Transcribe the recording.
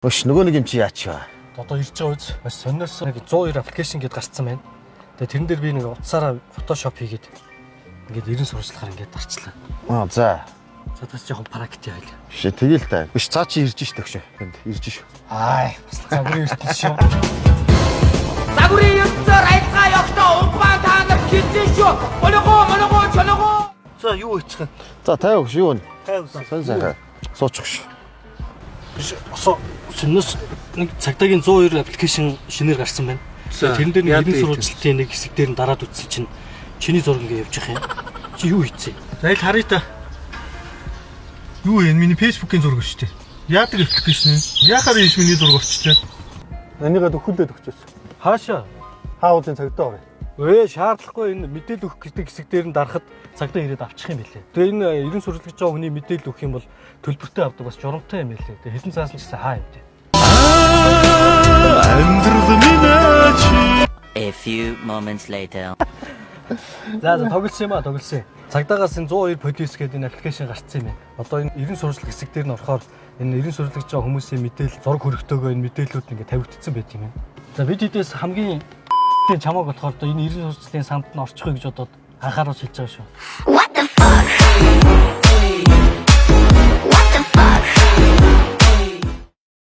Өш нөгөө нэг юм чи яач вэ? Одоо ирж байгаа үз. Бас сонирхсан нэг 102 аппликейшн гэдээ гарцсан байна. Тэгээ тэрэн дээр би нэг утсаараа фотошоп хийгээд ингээд 90 сурвалжлахаар ингээд дарчлаа. Аа за. За tas жоохон практик байлаа. Биш тэгэл та. Биш цаа чи ирж ш төгшөө. Энд ирж ш. Ай, бас загварын ертөнц шүү. Загварын ертөнцөөр айлгаа явахдаа унган та нар хилсэн шүү. Моногоо чоногоо. За юу хийчих вэ? За тайв өгш юу вэ? Тайв. Сайн. Суучих ш. Биш осоо сүннэс нэг цагдаагийн 102 аппликейшн шинээр гарсан байна. Тэрэн дээр нэг 90 сурвалжлалтын нэг хэсэг дээр нь дараад үтсэн чинь чиний зураг ингээд явж явах юм. Чи юу хийцээ? За ил харъя та. Юу вэ? Миний фэйсбүүкийн зураг шүү дээ. Яадаг аппликейшн вэ? Яахаар ийш миний зураг орчихлээ? Энийгээ төхүүлээд өгчөөс. Хаашаа? Хауудын цагдаа орё. Шаардлагагүй энэ мэдээлэл өгөх гэдэг хэсэг дээр нь дарахад цагдаа ирээд авчих юм билээ. Тэгээ энэ 90 сурвалжлаж байгаа хүний мэдээлэл өгөх юм бол төлбөртэй авдаг бас журамтай юм билээ. Тэгээ хэдэн цаасан ч гэсэн хаа юм дээ. A few moments later. За тоглосон юм а тоглосон. Цагдаагаас энэ 102 продюс гэдэг энэ аппликейшн гарцсан юм байна. Одоо энэ 90 сурвалжлах хэсэг дээр нь орохоор энэ 90 сурвалжлаж байгаа хүмүүсийн мэдээлэл зураг хөрөгтэйгөө энэ мэдээллүүд ингээд тавигдсан байт юм байна. За бид хэдээс хамгийн чамааг болохоор одоо энэ 90 сурвалжлалын самд нь орчих вэ гэж бодоод анхааруулж хэлж байгаа шүү. What the fuck?